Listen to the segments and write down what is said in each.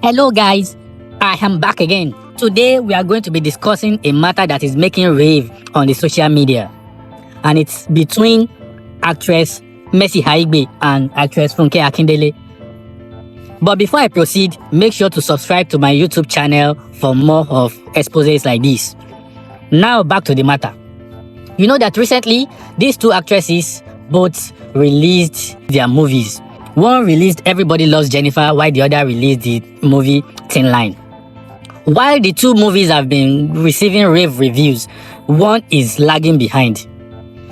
Hello guys, I am back again. Today we are going to be discussing a matter that is making rave on the social media, and it's between actress Mercy Aigbe and actress Funke Akindele. But before I proceed, make sure to subscribe to my YouTube channel for more of exposés like this. Now back to the matter. You know that recently these two actresses both released their movies. One released Everybody Loves Jennifer, while the other released the movie Thin Line. While the two movies have been receiving rave reviews, one is lagging behind,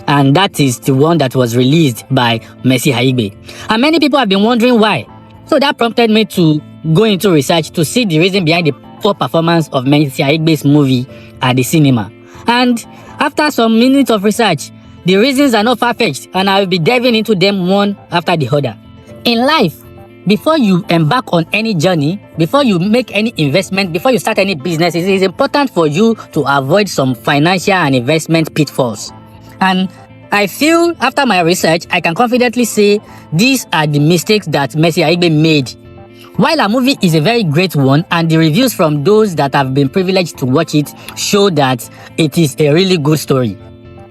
and that is the one that was released by Mercy Aigbe. And many people have been wondering why. So that prompted me to go into research to see the reason behind the poor performance of Mercy Aigbe's movie at the cinema. And after some minutes of research, the reasons are not far-fetched, and I will be diving into them one after the other. In life, before you embark on any journey, before you make any investment, before you start any business, it is important for you to avoid some financial and investment pitfalls. And I feel after my research, I can confidently say these are the mistakes that Mercy Aigbe made. While a movie is a very great one, and the reviews from those that have been privileged to watch it show that it is a really good story,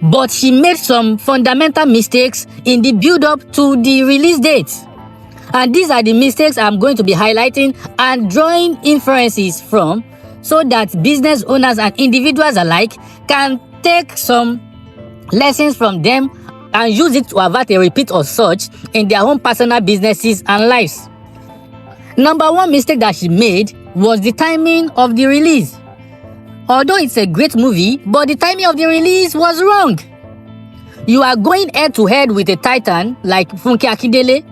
but she made some fundamental mistakes in the build-up to the release date. And these are the mistakes I'm going to be highlighting and drawing inferences from, so that business owners and individuals alike can take some lessons from them and use it to avert a repeat of such in their own personal businesses and lives. Number one mistake that she made was the timing of the release. Although it's a great movie, but the timing of the release was wrong. You are going head to head with a titan like Funke Akindele,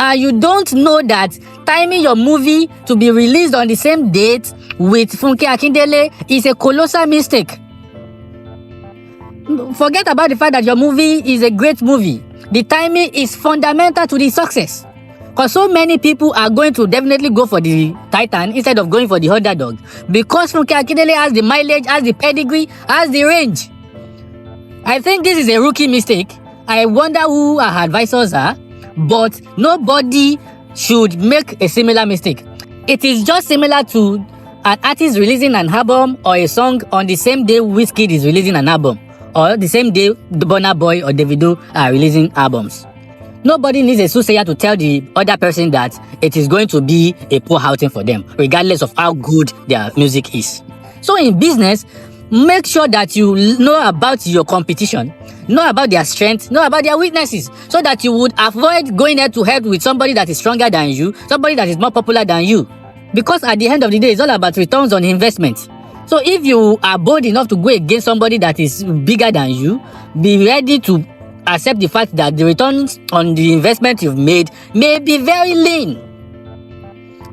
and you don't know that timing your movie to be released on the same date with Funke Akindele is a colossal mistake. Forget about the fact that your movie is a great movie. The timing is fundamental to the success. Because so many people are going to definitely go for the titan instead of going for the underdog. Because Funke Akindele has the mileage, has the pedigree, has the range. I think this is a rookie mistake. I wonder who our advisors are. But nobody should make a similar mistake. It is just similar to an artist releasing an album or a song on the same day Wizkid is releasing an album, or the same day Burna Boy or Davido are releasing albums. Nobody needs a soothsayer to tell the other person that it is going to be a poor outing for them, regardless of how good their music is. So in business, make sure that you know about your competition, know about their strengths, know about their weaknesses, so that you would avoid going head to head with somebody that is stronger than you, somebody that is more popular than you. Because at the end of the day, it's all about returns on investment. So if you are bold enough to go against somebody that is bigger than you, be ready to accept the fact that the returns on the investment you've made may be very lean.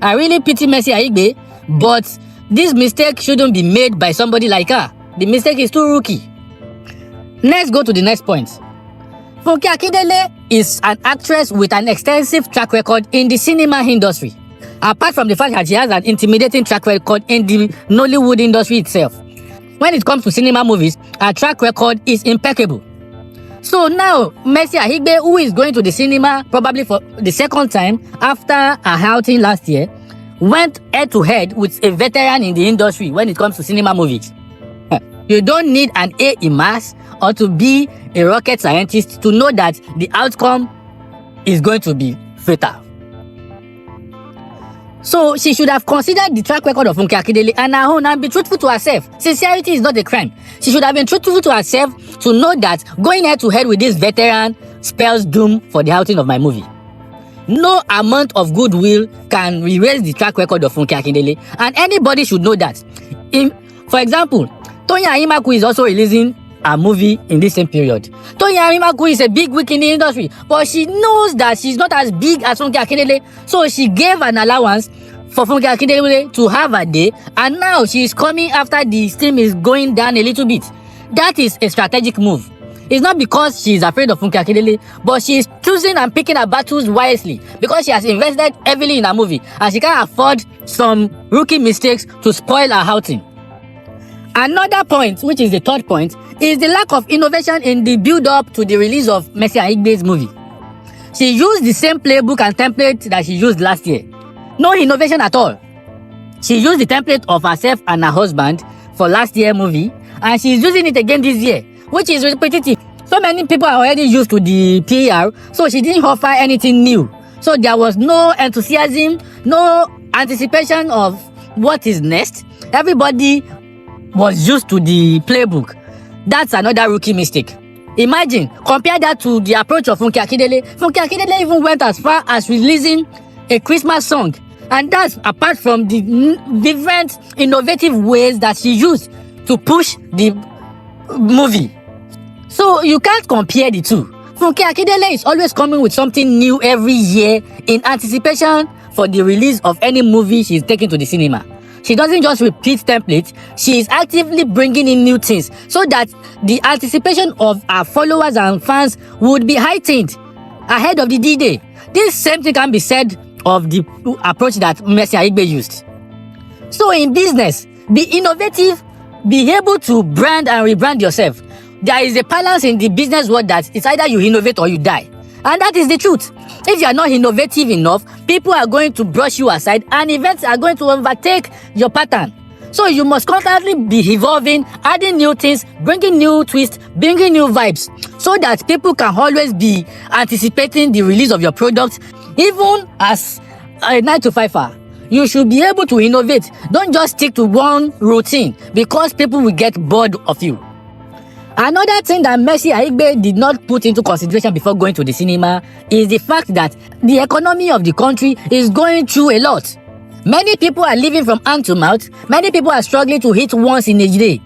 I really pity Mercy Aigbe, but this mistake shouldn't be made by somebody like her. The mistake is too rookie. Let's go to the next point. Funke Akindele is an actress with an extensive track record in the cinema industry. Apart from the fact that she has an intimidating track record in the Nollywood industry itself, when it comes to cinema movies, her track record is impeccable. So now, Mercy Aigbe, who is going to the cinema probably for the second time after her outing last year, went head to head with a veteran in the industry when it comes to cinema movies. You don't need an A in maths or to be a rocket scientist to know that the outcome is going to be fatal. So she should have considered the track record of Funke Akindele and her own and be truthful to herself. Sincerity is not a crime. She should have been truthful to herself to know that going head to head with this veteran spells doom for the outing of my movie. No amount of goodwill can erase the track record of Funke Akindele, and anybody should know that. For example, Toyin Ayimaku is also releasing a movie in this same period. Toyin Ayimaku is a big wig in the industry, but she knows that she's not as big as Funke Akindele, so she gave an allowance for Funke Akindele to have a day, and now she is coming after the steam is going down a little bit. That is a strategic move. It's not because she is afraid of Funke Akindele, but she is choosing and picking her battles wisely because she has invested heavily in her movie and she can't afford some rookie mistakes to spoil her outing. Another point, which is the third point, is the lack of innovation in the build-up to the release of Mercy Aigbe's movie. She used the same playbook and template that she used last year. No innovation at all. She used the template of herself and her husband for last year's movie, and she's using it again this year, which is repetitive. So many people are already used to the PR, so she didn't offer anything new. So there was no enthusiasm, no anticipation of what is next. Everybody was used to the playbook. That's another rookie mistake. Imagine, compare that to the approach of Funke Akindele. Funke Akindele even went as far as releasing a Christmas song. And that's apart from the different innovative ways that she used to push the movie. So you can't compare the two. Funke Akindele is always coming with something new every year in anticipation for the release of any movie she's taking to the cinema. She doesn't just repeat templates, she is actively bringing in new things so that the anticipation of her followers and fans would be heightened ahead of the D-Day. This same thing can be said of the approach that Mercy Aigbe used. So in business, be innovative, be able to brand and rebrand yourself. There is a balance in the business world that it's either you innovate or you die. And that is the truth. If you are not innovative enough, people are going to brush you aside and events are going to overtake your pattern. So you must constantly be evolving, adding new things, bringing new twists, bringing new vibes, so that people can always be anticipating the release of your product. Even as a 9-to-5er, you should be able to innovate. Don't just stick to one routine because people will get bored of you. Another thing that Mercy Aigbe did not put into consideration before going to the cinema is the fact that the economy of the country is going through a lot. Many people are living from hand to mouth. Many people are struggling to eat once in a day.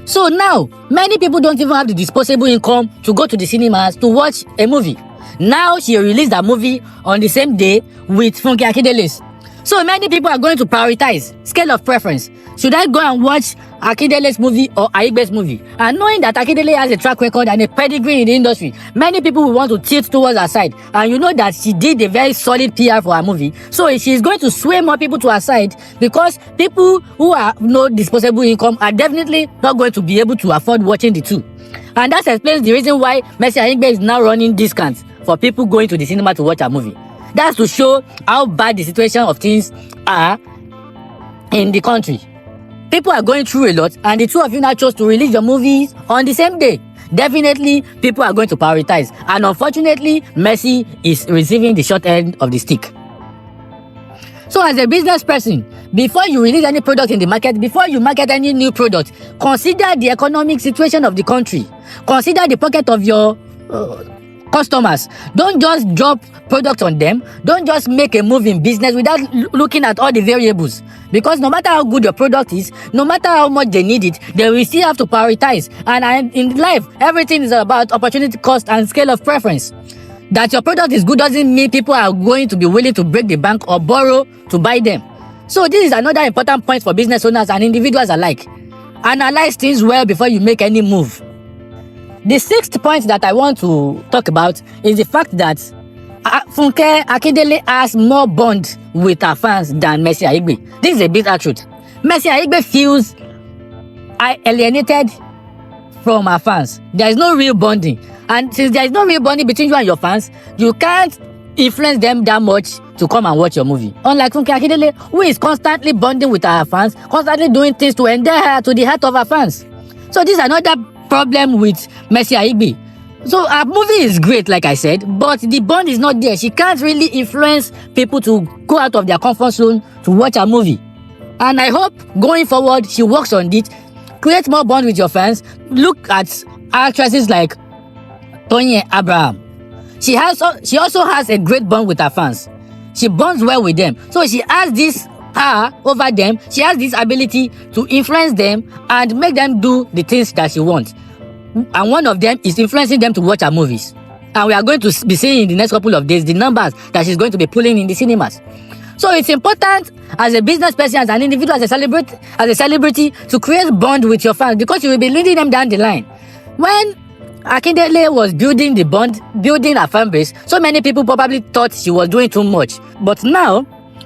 So now, many people don't even have the disposable income to go to the cinemas to watch a movie. Now she released a movie on the same day with Funke Akindele's. So many people are going to prioritize scale of preference. Should I go and watch Akindele's movie or Aigbe's movie? And knowing that Akindele has a track record and a pedigree in the industry, many people will want to tilt towards her side. And you know that she did a very solid PR for her movie. So she's going to sway more people to her side because people who have no disposable income are definitely not going to be able to afford watching the two. And that explains the reason why Mercy Aigbe is now running discounts for people going to the cinema to watch her movie. That's to show how bad the situation of things are in the country. People are going through a lot, and the two of you now chose to release your movies on the same day. Definitely, people are going to prioritize. And unfortunately, Mercy is receiving the short end of the stick. So as a business person, before you release any product in the market, before you market any new product, consider the economic situation of the country. Consider the pocket of your customers. Don't just drop products on them. Don't just make a move in business without looking at all the variables. Because no matter how good your product is, no matter how much they need it, they will still have to prioritize. And in life, everything is about opportunity cost and scale of preference. That your product is good doesn't mean people are going to be willing to break the bank or borrow to buy them. So this is another important point for business owners and individuals alike. Analyze things well before you make any move. The sixth point that I want to talk about is the fact that Funke Akindele has more bond with her fans than Mercy Aigbe. This is a bitter truth. Mercy Aigbe feels alienated from her fans. There is no real bonding. And since there is no real bonding between you and your fans, you can't influence them that much to come and watch your movie. Unlike Funke Akindele, who is constantly bonding with her fans, constantly doing things to endear her to the heart of her fans. So this is another problem with Mercy Aigbe. So her movie is great, like I said, but the bond is not there. She can't really influence people to go out of their comfort zone to watch her movie. And I hope going forward she works on it, create more bond with your fans. Look at actresses like Tony Abraham. She also has a great bond with her fans. She bonds well with them. So she has this power over them. She has this ability to influence them and make them do the things that she wants. And one of them is influencing them to watch her movies. And we are going to be seeing in the next couple of days the numbers that she's going to be pulling in the cinemas. So it's important as a business person, as an individual, as a celebrity to create bond with your fans, because you will be leading them down the line. When Akindele was building the bond, building her fan base, so many people probably thought she was doing too much. But now,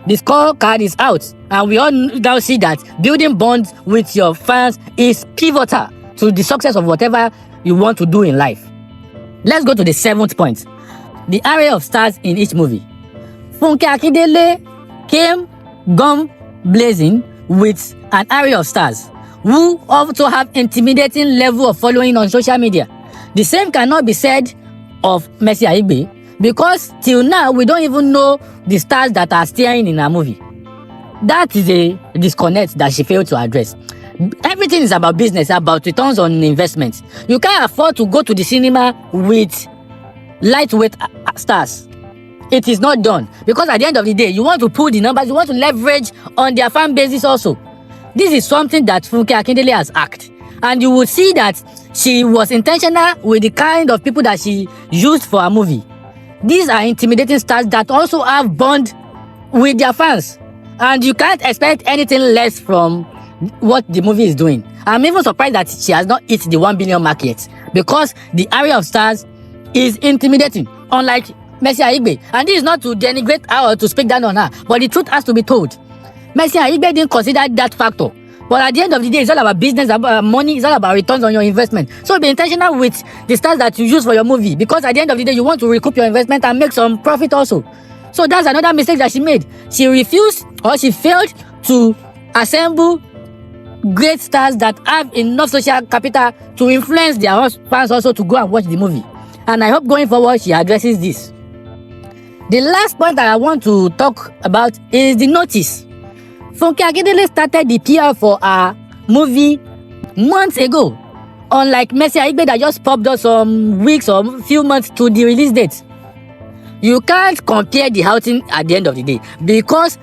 the scorecard is out, and we all now see that building bonds with your fans is pivotal to the success of whatever you want to do in life. Let's go to the seventh point. The array of stars in each movie. Funke Akindele came, gone blazing with an array of stars who also have intimidating level of following on social media. The same cannot be said of Mercy Aigbe, because till now we don't even know the stars that are starring in her movie. That is a disconnect that she failed to address. Everything is about business, about returns on investment. You can't afford to go to the cinema with lightweight stars. It is not done, because at the end of the day, you want to pull the numbers, you want to leverage on their fan bases also. This is something that Funke Akindele has asked, and you will see that she was intentional with the kind of people that she used for her movie. These are intimidating stars that also have bond with their fans, and you can't expect anything less from what the movie is doing. I'm even surprised that she has not hit the 1 billion mark yet, because the array of stars is intimidating, unlike Mercy Aigbe. And this is not to denigrate her or to speak down on her, but the truth has to be told. Mercy Aigbe didn't consider that factor. But at the end of the day, it's all about business, about money, it's all about returns on your investment. So be intentional with the stars that you use for your movie, because at the end of the day, you want to recoup your investment and make some profit also. So that's another mistake that she made. She refused, or she failed to assemble great stars that have enough social capital to influence their fans also to go and watch the movie. And I hope going forward she addresses this. The last point that I want to talk about is the notice. Funke Akindele started the PR for our movie months ago, unlike Mercy Aigbe that just popped up some weeks or few months to the release date. You can't compare the outing at the end of the day, because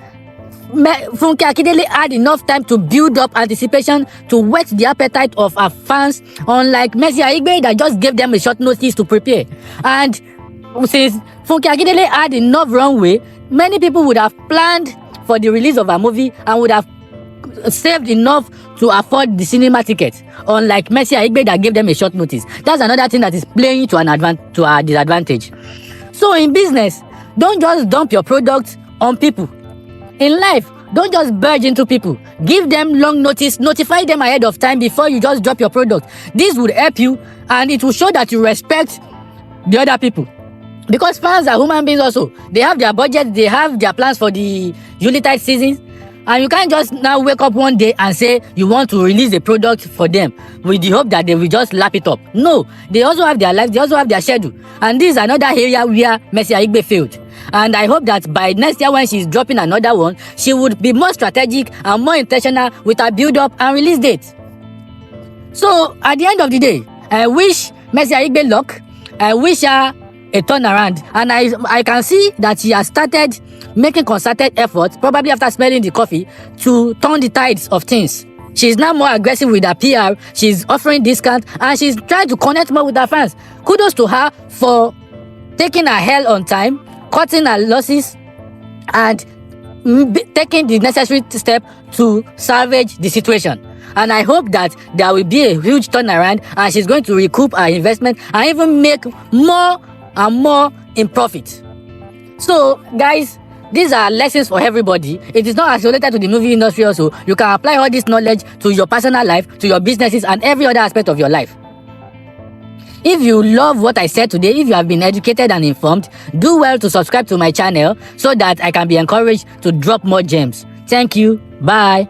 Funke Akindele had enough time to build up anticipation to whet the appetite of our fans, unlike Mercy Aigbe that just gave them a short notice to prepare. And since Funke Akindele had enough runway, many people would have planned for the release of our movie and would have saved enough to afford the cinema ticket, unlike Mercy Aigbe that gave them a short notice. That's another thing that is playing to our disadvantage. So in business, don't just dump your product on people. In life, don't just barge into people. Give them long notice, notify them ahead of time before you just drop your product. This would help you, and it will show that you respect the other people. Because fans are human beings also. They have their budget, they have their plans for the Yuletide season. And you can't just now wake up one day and say you want to release a product for them with the hope that they will just lap it up. No, they also have their life, they also have their schedule. And this is another area where Mercy Aigbe failed. And I hope that by next year when she's dropping another one, she would be more strategic and more intentional with her build-up and release date. So at the end of the day, I wish Mercy Aigbe luck. I wish her a turnaround, and I can see that she has started making concerted efforts, probably after smelling the coffee, to turn the tides of things. She's now more aggressive with her PR, she's offering discounts, and she's trying to connect more with her fans. Kudos to her for taking her hell on time, cutting her losses, and taking the necessary step to salvage the situation. And I hope that there will be a huge turnaround, and she's going to recoup her investment and even make more and more in profit. So guys, these are lessons for everybody. It is not isolated to the movie industry also. You can apply all this knowledge to your personal life, to your businesses, and every other aspect of your life. If you love what I said today, if you have been educated and informed, do well to subscribe to my channel so that I can be encouraged to drop more gems. Thank you. Bye.